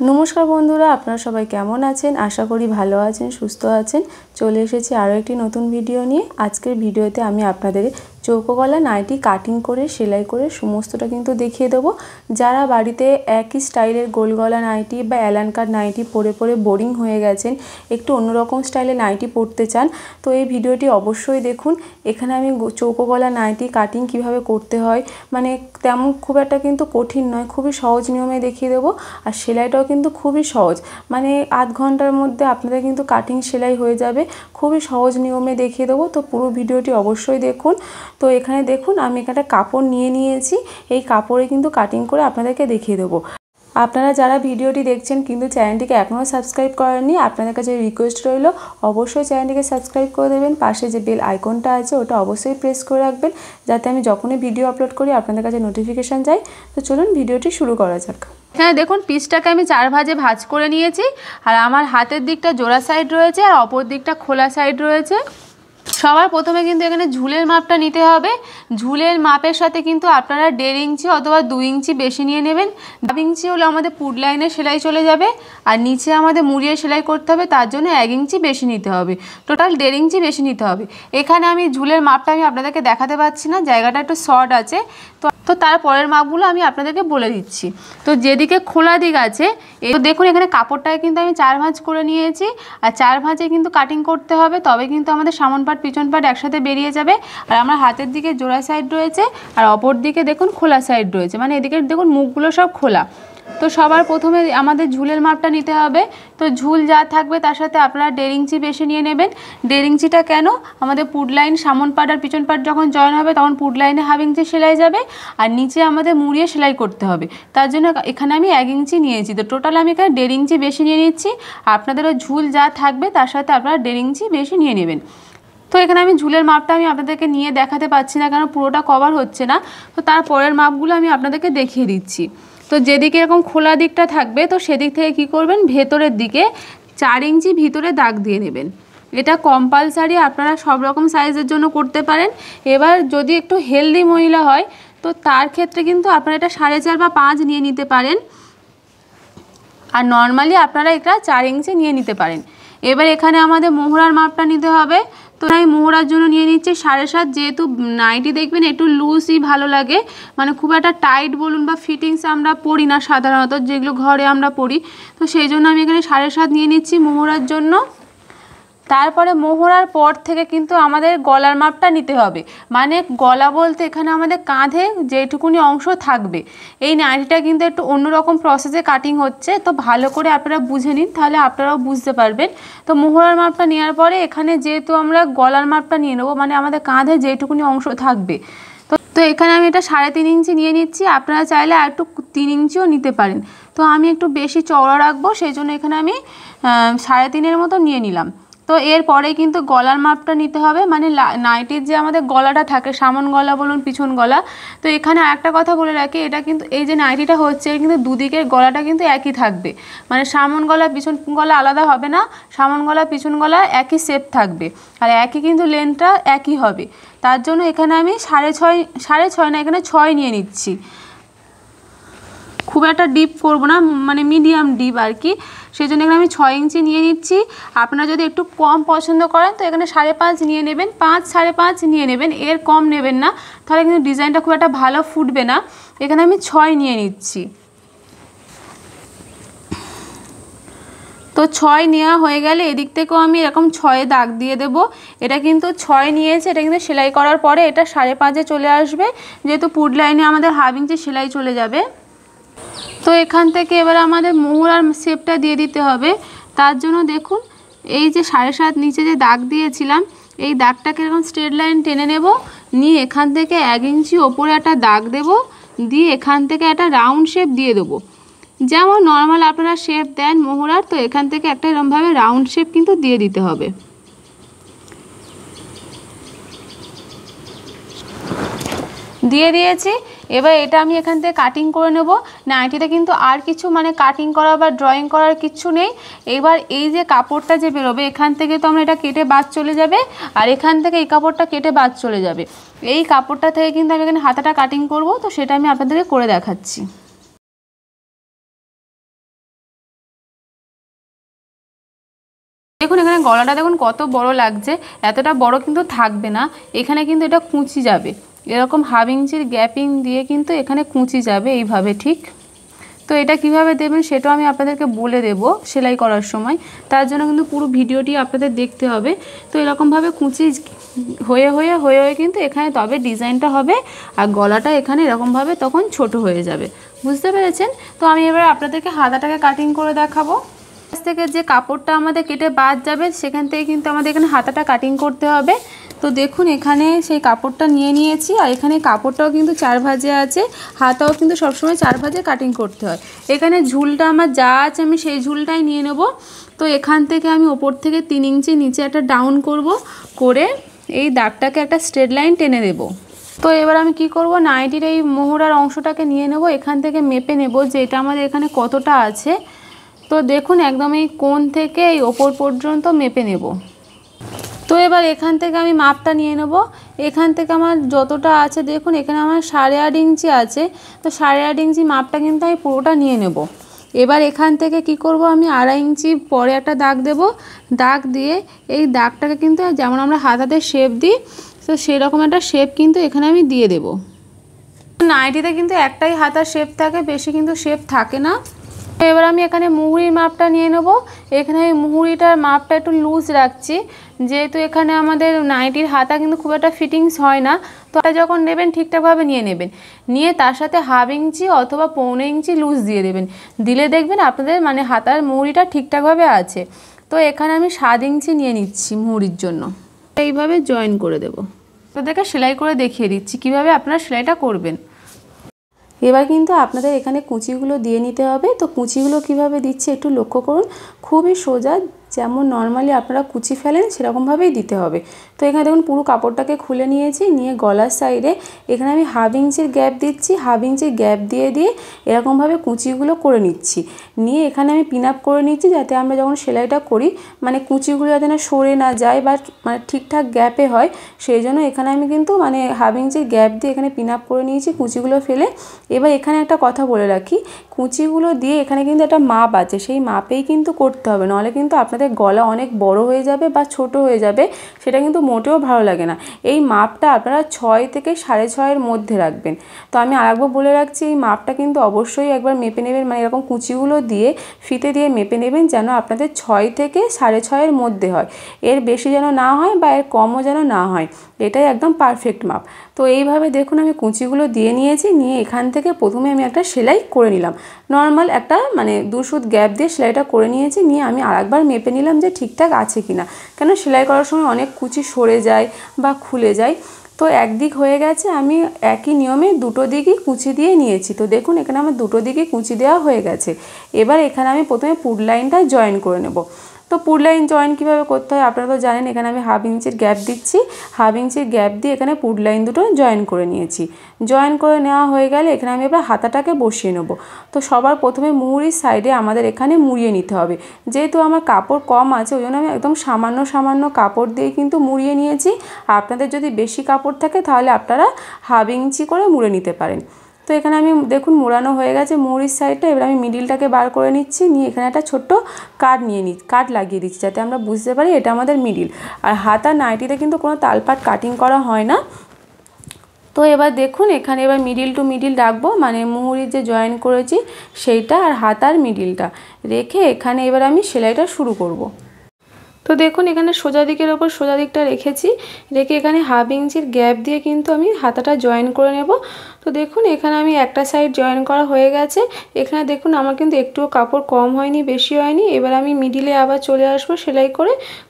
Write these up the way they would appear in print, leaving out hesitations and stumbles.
নমস্কার বন্ধুরা, আপনারা সবাই কেমন আছেন? আশা করি ভালো আছেন, সুস্থ আছেন। চলে এসেছি আরও একটি নতুন ভিডিও নিয়ে। আজকের ভিডিওতে আমি আপনাদের চৌকো গলা নাইটি কাটিং করে সেলাই করে সমস্তটা কিন্তু দেখিয়ে দেবো। যারা বাড়িতে একই স্টাইলের গোল গলা নাইটি বা অ্যালান কাট নাইটি পরে পরে বোরিং হয়ে গেছেন, একটু অন্যরকম স্টাইলে নাইটি পরতে চান, তো এই ভিডিওটি অবশ্যই দেখুন। এখানে আমি চৌকো গলা নাইটি কাটিং কিভাবে করতে হয়, মানে তেমন খুব একটা কিন্তু কঠিন নয়, খুবই সহজ নিয়মে দেখিয়ে দেবো। আর সেলাইটাও কিন্তু খুবই সহজ, মানে আধ ঘন্টার মধ্যে আপনাদের কিন্তু কাটিং সেলাই হয়ে যাবে। খুবই সহজ নিয়মে দেখিয়ে দেবো, তো পুরো ভিডিওটি অবশ্যই দেখুন। তো এখানে দেখুন, আমি এখানে কাপড় নিয়ে নিয়েছি, এই কাপড়ে কিন্তু কাটিং করে আপনাদেরকে দেখিয়ে দেবো। আপনারা যারা ভিডিওটি দেখছেন কিন্তু চ্যানেলটিকে এখনও সাবস্ক্রাইব করেননি, আপনাদের কাছে রিকোয়েস্ট রইল অবশ্যই চ্যানেলটিকে সাবস্ক্রাইব করে দেবেন। পাশে যে বেল আইকনটা আছে ওটা অবশ্যই প্রেস করে রাখবেন, যাতে আমি যখনই ভিডিও আপলোড করি আপনাদের কাছে নোটিফিকেশান যায়। তো চলুন ভিডিওটি শুরু করা যাক। এখানে দেখুন, পিসটাকে আমি 4 ভাঁজে ভাঁজ করে নিয়েছি। আর আমার হাতের দিকটা জোড়া সাইড রয়েছে আর অপর দিকটা খোলা সাইড রয়েছে। সবার প্রথমে কিন্তু এখানে ঝুলের মাপটা নিতে হবে। ঝুলের মাপের সাথে কিন্তু আপনারা 1.5 ইঞ্চি অথবা 2 ইঞ্চি বেশি নিয়ে নেবেন। 2 ইঞ্চি হলে আমাদের পুট লাইনে সেলাই চলে যাবে, আর নিচে আমাদের মুড়িয়ে সেলাই করতে হবে, তার জন্য 1 ইঞ্চি বেশি নিতে হবে। টোটাল 1.5 ইঞ্চি বেশি নিতে হবে। এখানে আমি ঝুলের মাপটা আমি আপনাদেরকে দেখাতে পাচ্ছি না, জায়গাটা একটু শর্ট আছে, তো তারপরের মাপগুলো আমি আপনাদেরকে বলে দিচ্ছি। তো যেদিকে খোলা দিক আছে, তো দেখুন এখানে কাপড়টাকে কিন্তু আমি 4 ভাঁজ করে নিয়েছি। আর 4 ভাঁজে কিন্তু কাটিং করতে হবে, তবে কিন্তু আমাদের সামন পাট পিছন পাট একসাথে বেরিয়ে যাবে। আর আমার হাতের দিকে জোড়া সাইড রয়েছে আর অপর দিকে দেখুন খোলা সাইড রয়েছে, মানে এদিকে দেখুন মুখগুলো সব খোলা। তো সবার প্রথমে আমাদের ঝুলের মাপটা নিতে হবে। তো ঝুল যা থাকবে তার সাথে আপনারা 1.5 ইঞ্চি বেশি নিয়ে নেবেন। 1.5 ইঞ্চিটা কেন, আমাদের পুট লাইন সামন পাট আর পিছন পাট যখন জয়েন হবে তখন পুট লাইনে 1/2 ইঞ্চি সেলাই যাবে, আর নিচে আমাদের মুড়িয়ে সেলাই করতে হবে, তার জন্য এখানে আমি 1 ইঞ্চি নিয়েছি। তো টোটাল আমি এখানে 1.5 ইঞ্চি বেশি নিয়ে নিচ্ছি। আপনাদেরও ঝুল যা থাকবে তার সাথে আপনারা 1.5 ইঞ্চি বেশি নিয়ে নেবেন। তো এখানে আমি ঝুলের মাপটা আমি আপনাদেরকে নিয়ে দেখাতে পাচ্ছি না, কারণ পুরোটা কভার হচ্ছে না। তো তারপরের মাপগুলো আমি আপনাদেরকে দেখিয়ে দিচ্ছি। তো যেদিকে এরকম খোলা দিকটা থাকবে, তো সেদিক থেকে কী করবেন, ভেতরের দিকে 4 ইঞ্চি ভিতরে দাগ দিয়ে নেবেন। এটা কম্পালসারি, আপনারা সব রকম সাইজের জন্য করতে পারেন। এবার যদি একটু হেলদি মহিলা হয় তো তার ক্ষেত্রে কিন্তু আপনারা এটা 4.5 বা 5 নিয়ে নিতে পারেন, আর নর্মালি আপনারা এটা 4 ইঞ্চি নিয়ে নিতে পারেন। এবার এখানে আমাদের মোহরার মাপটা নিতে হবে। তো আমি মোহরার জন্য নিয়ে নিচ্ছি 7.5। যেহেতু নাইটি দেখবেন একটু লুজই ভালো লাগে, মানে খুব একটা টাইট বলুন বা ফিটিংস আমরা পরি না সাধারণত, যেগুলো ঘরে আমরা পরি। তো সেই জন্য আমি এখানে 7.5 নিয়ে নিচ্ছি মোহরার জন্য। তারপরে মোহরার পর থেকে কিন্তু আমাদের গলার মাপটা নিতে হবে। মানে গলা বলতে এখানে আমাদের কাঁধে যেটুকুনি অংশ থাকবে। এই নাইটিটা কিন্তু একটু অন্যরকম প্রসেসে কাটিং হচ্ছে, তো ভালো করে আপনারা বুঝে নিন, তাহলে আপনারাও বুঝতে পারবেন। তো মোহরার মাপটা নেওয়ার পরে এখানে যেহেতু আমরা গলার মাপটা নিয়ে নেবো, মানে আমাদের কাঁধে যেটুকুনি অংশ থাকবে, তো এখানে আমি এটা 3.5 ইঞ্চি নিয়ে নিচ্ছি। আপনারা চাইলে আর একটু 3 ইঞ্চিও নিতে পারেন। তো আমি একটু বেশি চওড়া রাখবো, সেই জন্য এখানে আমি 3.5-এর মতো নিয়ে নিলাম। তো এরপরে কিন্তু গলার মাপটা নিতে হবে, মানে নাইটির যে আমাদের গলাটা থাকে, সামন গলা বলুন পিছন গলা। তো এখানে একটা কথা বলে রাখি, এটা কিন্তু এই যে নাইটিটা হচ্ছে কিন্তু দুদিকের গলাটা কিন্তু একই থাকবে, মানে সামন গলা পিছন গলা আলাদা হবে না। সামন গলা পিছন গলা একই শেপ থাকবে, আর একই কিন্তু লেন্থটা একই হবে। তার জন্য এখানে আমি 6.5 না, এখানে 6 নিয়ে নিচ্ছি। খুব একটা ডিপ করব না, মানে মিডিয়াম ডিপ আর কি, সেই জন্য এখানে আমি 6 ইঞ্চি নিয়ে নিচ্ছি। আপনারা যদি একটু কম পছন্দ করেন তো এখানে 5.5 নিয়ে নেবেন, 5-5.5 নিয়ে নেবেন, এর কম নেবেন না, তাহলে কিন্তু ডিজাইনটা খুব একটা ভালো ফুটবে না। এখানে আমি 6 নিয়ে নিচ্ছি। তো 6 নেওয়া হয়ে গেলে এদিক থেকেও আমি এরকম 6 দাগ দিয়ে দেবো। এটা কিন্তু 6 নিয়েছে, এটা কিন্তু সেলাই করার পরে এটা 5.5-এ চলে আসবে, যেহেতু পুট লাইনে আমাদের 1/2 ইঞ্চি সেলাই চলে যাবে। তো এখান থেকে এবার আমাদের মোহরার শেপটা দিয়ে দিতে হবে। তার জন্য দেখুন এই যে 7.5 নিচে যে দাগ দিয়েছিলাম, এই দাগটাকে এরকম স্ট্রেট লাইন টেনে নেব, নিয়ে এখান থেকে 1 ইঞ্চি ওপরে একটা দাগ দেব, দিয়ে এখান থেকে একটা রাউন্ড শেপ দিয়ে দেবো। যেমন নর্মাল আপনারা শেপ দেন মোহরার, তো এখান থেকে একটা এরকমভাবে রাউন্ড শেপ কিন্তু দিয়ে দিতে হবে। দিয়ে দিয়েছি। এবার এটা আমি এখান থেকে কাটিং করে নেব। নাইটিতে কিন্তু আর কিছু মানে কাটিং করা বা ড্রয়িং করার কিছু নেই। এবার এই যে কাপড়টা যে বেরোবে এখান থেকে তো আমরা এটা কেটে বাদ চলে যাবে, আর এখান থেকে এই কাপড়টা কেটে বাদ চলে যাবে। এই কাপড়টা থেকে কিন্তু আমি এখানে হাতাটা কাটিং করব, তো সেটা আমি আপনাদেরকে করে দেখাচ্ছি। দেখুন এখানে গলাটা দেখুন কত বড় লাগছে, এতটা বড় কিন্তু থাকবে না, এখানে কিন্তু এটা কুঁচি যাবে, এরকম হাফ ইঞ্চির গ্যাপিং দিয়ে কিন্তু এখানে কুঁচি যাবে এইভাবে ঠিক। তো এটা কিভাবে দেবেন সেটাও আমি আপনাদেরকে বলে দেব সেলাই করার সময়, তার জন্য কিন্তু পুরো ভিডিওটি আপনাদের দেখতে হবে। তো এরকমভাবে কুঁচি হয়ে হয়ে হয়ে হয়ে কিন্তু এখানে তবে ডিজাইনটা হবে, আর গলাটা এখানে এরকমভাবে তখন ছোট হয়ে যাবে, বুঝতে পেরেছেন? তো আমি এবার আপনাদেরকে হাতাটাকে কাটিং করে দেখাবো। থেকে যে কাপড়টা আমাদের কেটে বাদ যাবে সেখান থেকে কিন্তু আমাদের এখানে হাতাটা কাটিং করতে হবে। তো দেখুন এখানে সেই কাপড়টা নিয়ে নিয়েছি, আর এখানে কাপড়টাও কিন্তু 4 ভাঁজে আছে, হাতাও কিন্তু সবসময় 4 ভাঁজে কাটিং করতে হয়। এখানে ঝুলটা আমার যা আছে আমি সেই ঝুলটাই নিয়ে নেব। তো এখান থেকে আমি ওপর থেকে 3 ইঞ্চি নিচে একটা ডাউন করব, করে এই দাগটাকে একটা স্ট্রেট লাইন টেনে দেব। তো এবার আমি কি করব, নাইটির এই মোহরার অংশটাকে নিয়ে নেব, এখান থেকে মেপে নেব যে এটা আমাদের এখানে কতটা আছে। তো দেখুন একদম এই কোণ থেকে এই ওপর পর্যন্ত মেপে নেব। তো এবার এখান থেকে আমি মাপটা নিয়ে নেব, এখান থেকে আমার যতটা আছে দেখুন এখানে আমার 8.5 ইঞ্চি আছে, তো 8.5 ইঞ্চি মাপটা কিন্তু আমি পুরোটা নিয়ে নেব। এবার এখান থেকে কি করব, আমি 2.5 ইঞ্চি পরে একটা দাগ দেব, দাগ দিয়ে এই দাগটাকে কিন্তু যেমন আমরা হাতাতে শেপ দিই, তো সেরকম একটা শেপ কিন্তু এখানে আমি দিয়ে দেব। নাইটিতে কিন্তু একটাই হাতার শেপ থাকে, বেশি কিন্তু শেপ থাকে না। এবার আমি এখানে মুহুরির মাপটা নিয়ে নেব, এখানে মুহুরিটার মাপটা একটু লুজ রাখছি, যেহেতু এখানে আমাদের নাইটির হাতা কিন্তু খুব একটা ফিটিংস হয় না। তো এটা যখন নেবেন ঠিকঠাকভাবে নিয়ে নেবেন, নিয়ে তার সাথে হাফ ইঞ্চি অথবা 1.25 ইঞ্চি লুজ দিয়ে দেবেন, দিলে দেখবেন আপনাদের মানে হাতার মুহুরিটা ঠিকঠাকভাবে আছে। তো এখানে আমি 7 ইঞ্চি নিয়ে নিচ্ছি মুহুরির জন্য, এইভাবে জয়েন করে দেব। আপনাদেরকে সেলাই করে দেখিয়ে দিচ্ছি কিভাবে আপনারা সেলাইটা করবেন। এবার কিন্তু আপনাদের এখানে কুচিগুলো দিয়ে নিতে হবে। তো কুচিগুলো কিভাবে দিচ্ছি একটু লক্ষ্য করুন, খুবই সোজা, যেমন নর্মালি আপনারা কুচি ফেলেন সেরকমভাবেই দিতে হবে। তো এখানে দেখুন পুরো কাপড়টাকে খুলে নিয়েছি, নিয়ে গলার সাইডে এখানে আমি হাফ ইঞ্চির গ্যাপ দিচ্ছি, হাফ ইঞ্চির গ্যাপ দিয়ে দিয়ে এরকমভাবে কুচিগুলো করে নিচ্ছি, নিয়ে এখানে আমি পিন আপ করে নিচ্ছি, যাতে আমরা যখন সেলাইটা করি মানে কুচিগুলো যাতে না সরে না যায় বা মানে ঠিকঠাক গ্যাপে হয়, সেই জন্য এখানে আমি কিন্তু মানে হাফ ইঞ্চির গ্যাপ দিয়ে এখানে পিন আপ করে নিয়েছি কুচিগুলো ফেলে। এবার এখানে একটা কথা বলে রাখি, কুচিগুলো দিয়ে এখানে কিন্তু একটা মাপ আছে, সেই মাপেই কিন্তু করতে হবে, নাহলে কিন্তু আপনাদের গলা অনেক বড় হয়ে যাবে বা ছোট হয়ে যাবে, সেটা কিন্তু মোটেও ভালো লাগে না। এই মাপটা আপনারা 6 থেকে 6.5-এর মধ্যে রাখবেন। তো আমি আরেকবার বলে রাখছি, এই মাপটা কিন্তু অবশ্যই একবার মেপে নেবেন, মানে এরকম কুচিগুলো দিয়ে ফিতে দিয়ে মেপে নেবেন, যেন আপনাদের 6 থেকে 6.5-এর মধ্যে হয়, এর বেশি যেন না হয় বা এর কমও যেন না হয়, এটাই একদম পারফেক্ট মাপ। তো এইভাবে দেখুন আমি কুচিগুলো দিয়ে নিয়েছি, নিয়ে এখান থেকে প্রথমে আমি একটা সেলাই করে নিলাম, নর্মাল একটা মানে 2 সুত গ্যাপ দিয়ে সেলাইটা করে নিয়েছি, নিয়ে আমি আরেকবার মেপে নিলাম যে ঠিকঠাক আছে কিনা, কেন সেলাই করার সময় অনেক কুচি সরে যায় বা খুলে যায়। তো একদিক হয়ে গেছে, আমি একই নিয়মে দুটো দিকই কুচি দিয়ে নিয়েছি। তো দেখুন এখানে আমার দুটো দিকই কুচি দেওয়া হয়ে গেছে। এবার এখানে আমি প্রথমে পুট লাইনটা জয়েন করে নেব। তো পুট লাইন জয়েন কীভাবে করতে হয় আপনারা তো জানেন, এখানে আমি হাফ ইঞ্চির গ্যাপ দিচ্ছি, হাফ ইঞ্চির গ্যাপ দিয়ে এখানে পুট লাইন দুটো জয়েন করে নিয়েছি। জয়েন করে নেওয়া হয়ে গেলে এখানে আমি এবার হাতাটাকে বসিয়ে নেব। তো সবার প্রথমে মুহুরির সাইডে আমাদের এখানে মুড়িয়ে নিতে হবে, যেহেতু আমার কাপড় কম আছে ওই জন্য আমি একদম সামান্য সামান্য কাপড় দিয়ে কিন্তু মুড়িয়ে নিয়েছি। আপনাদের যদি বেশি কাপড় থাকে তাহলে আপনারা হাফ ইঞ্চি করে মুড়ে নিতে পারেন। তো এখানে আমি দেখুন মোড়ানো হয়ে গেছে মুহুরির সাইডটা, এবার আমি মিডিলটাকে বার করে নিচ্ছি, নিয়ে এখানে একটা ছোট্ট কাট লাগিয়ে দিচ্ছি, যাতে আমরা বুঝতে পারি এটা আমাদের মিডিল। আর হাতা নাইটিতে কিন্তু কোনো তালপাট কাটিং করা হয় না। তো এবার দেখুন এখানে এবার মিডিল টু মিডিল রাখবো, মানে মুহুরির যে জয়েন করেছি সেইটা আর হাতার মিডিলটা রেখে এখানে এবার আমি সেলাইটা শুরু করব। তো দেখুন এখানে সোজা দিকের ওপর সোজা দিকটা রেখেছি, রেখে এখানে হাফ ইঞ্চির গ্যাপ দিয়ে কিন্তু আমি হাতাটা জয়েন করে নেব। তো দেখুন এখানে আমি একটা সাইড জয়েন করা হয়ে গেছে, এখানে দেখুন আমার কিন্তু একটুও কাপড় কম হয়নি বেশি হয়নি। এবার আমি মিডিলে আবার চলে আসবো সেলাই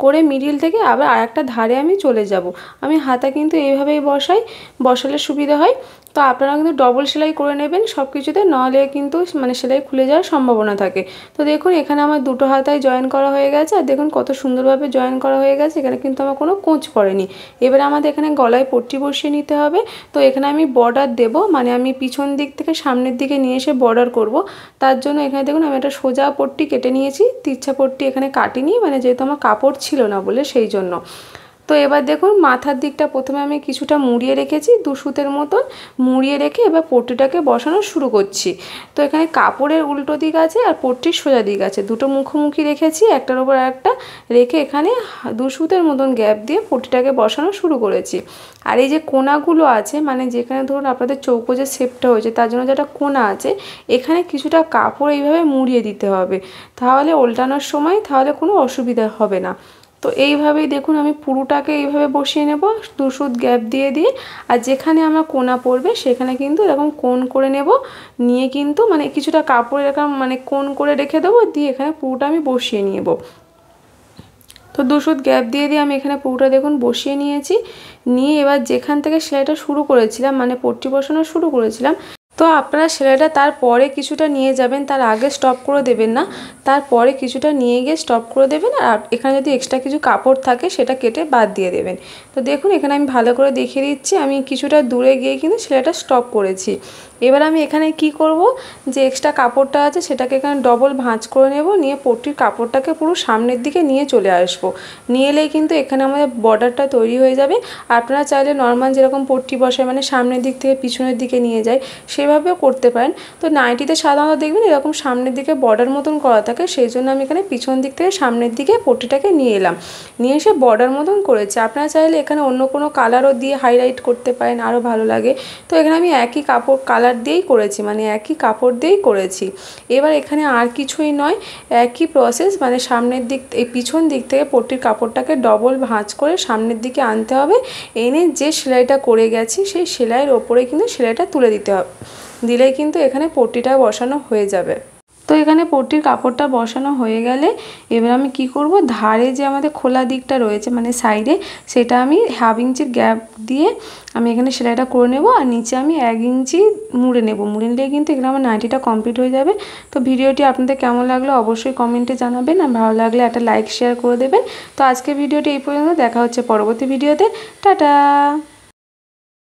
করে মিডিল থেকে আবার আরেকটা ধারে আমি চলে যাব। আমি হাতা কিন্তু এইভাবেই বসালে সুবিধা হয়। তো আপনারা কিন্তু ডবল সেলাই করে নেবেন সব কিছুতে, নাহলে কিন্তু মানে সেলাই খুলে যাওয়ার সম্ভাবনা থাকে। তো দেখুন এখানে আমার দুটো হাতায় জয়েন করা হয়ে গেছে, আর দেখুন কত সুন্দরভাবে জয়েন করা হয়ে গেছে, এখানে কিন্তু আমার কোনো কোঁচ পড়েনি। এবারে আমাদের এখানে গলায় পট্টি বসিয়ে নিতে হবে। তো এখানে আমি বর্ডার দেব, মানে আমি পিছন দিক থেকে সামনের দিকে নিয়ে এসে বর্ডার করব। তার জন্য এখানে দেখুন আমি একটা সোজা পট্টি কেটে নিয়েছি, তিরছা পট্টি এখানে কাটিনি, মানে যেহেতু আমার কাপড় ছিল না বলে সেই জন্য। তো তো এবার দেখুন মাথার দিকটা প্রথমে আমি কিছুটা মুড়িয়ে রেখেছি, 2 সুতের মতন মুড়িয়ে রেখে এবার পট্টিটাকে বসানো শুরু করছি। তো এখানে কাপড়ের উল্টো দিক আছে আর পট্টির সোজা দিক আছে, দুটো মুখোমুখি রেখেছি, একটার উপর একটা রেখে এখানে 2 সুতের মতন গ্যাপ দিয়ে পট্টিটাকে বসানো শুরু করেছি। আর এই যে কোনাগুলো আছে, মানে যেখানে ধরুন আপনাদের চৌকো যে শেপটা হয়েছে তার জন্য যেটা কোনা আছে, এখানে কিছুটা কাপড় এইভাবে মুড়িয়ে দিতে হবে, তাহলে ওল্টানোর সময় তাহলে কোনো অসুবিধা হবে না। তো এইভাবেই দেখুন আমি পুরোটাকে এইভাবে বসিয়ে নেব 2 সুত গ্যাপ দিয়ে দিয়ে, আর যেখানে আমার কোনা পড়বে সেখানে কিন্তু এরকম কোণ করে নেব, নিয়ে কিন্তু মানে কিছুটা কাপড় এরকম মানে কোণ করে রেখে দেবো, দিয়ে এখানে পুরোটা আমি বসিয়ে নেব। তো 2 সুত গ্যাপ দিয়ে দিয়ে আমি এখানে পুরোটা দেখুন বসিয়ে নিয়েছি। নিয়ে এবার যেখান থেকে সেলাইটা শুরু করেছিলাম, মানে পট্টি বসানো শুরু করেছিলাম, তো আপনারা সেলাইটা তারপরে কিছুটা নিয়ে যাবেন, তার আগে স্টপ করে দেবেন না, তারপরে কিছুটা নিয়ে গিয়ে স্টপ করে দেবেন। আর এখানে যদি এক্সট্রা কিছু কাপড় থাকে সেটা কেটে বাদ দিয়ে দেবেন। তো দেখুন এখানে আমি ভালো করে দেখিয়ে দিচ্ছি, আমি কিছুটা দূরে গিয়ে কিন্তু সেলাইটা স্টপ করেছি। এবার আমি এখানে কি করব, যে এক্সট্রা কাপড়টা আছে সেটাকে এখানে ডবল ভাঁজ করে নেব, নিয়ে পট্টির কাপড়টাকে পুরো সামনের দিকে নিয়ে চলে আসব। নিয়ে এলেই কিন্তু এখানে আমাদের বর্ডারটা তৈরি হয়ে যাবে। আপনারা চাইলে নর্মাল যেরকম পট্টি বসায় মানে সামনের দিক থেকে পিছনের দিকে নিয়ে যায় সেভাবেও করতে পারেন। তো নাইটিতে সাধারণত দেখবেন এরকম সামনের দিকে বর্ডার মতন করা থাকে, সেই জন্য আমি এখানে পিছন দিক থেকে সামনের দিকে পট্টিটাকে নিয়ে এলাম, নিয়ে এসে বর্ডার মতন করেছি। আপনারা চাইলে এখানে অন্য কোনো কালারও দিয়ে হাইলাইট করতে পারেন, আরও ভালো লাগে। তো এখানে আমি একই কাপড় কালার দিয়েই করেছি, মানে একই কাপড় দিয়েই করেছি। এবার এখানে আর কিছুই নয়, একই প্রসেস, মানে সামনের দিক এই পিছন দিক থেকে পট্টির কাপড়টাকে ডবল ভাঁজ করে সামনের দিকে আনতে হবে, এনে যে সেলাইটা করে গেছি সেই সেলাইয়ের ওপরে কিন্তু সেলাইটা তুলে দিতে হবে, দিলেই কিন্তু এখানে পট্টিটা বসানো হয়ে যাবে। তো এখানে পট্টির কাপড়টা বসানো হয়ে গেলে এবার আমি কি করব, ধারে যে আমাদের খোলা দিকটা রয়েছে মানে সাইডে, সেটা আমি 1/2 ইঞ্চির গ্যাপ দিয়ে আমি এখানে সেলাইটা করে নেব, আর নিচে আমি 1 ইঞ্চি মুড়ে নেব। মুড়ে নিলে কিন্তু এখানে আমার নাইটিটা কমপ্লিট হয়ে যাবে। তো ভিডিওটি আপনাদের কেমন লাগলো অবশ্যই কমেন্টে জানাবেন, আর ভালো লাগলে একটা লাইক শেয়ার করে দেবেন। তো আজকে ভিডিওটি এই পর্যন্ত, দেখা হচ্ছে পরবর্তী ভিডিওতে। টাটা।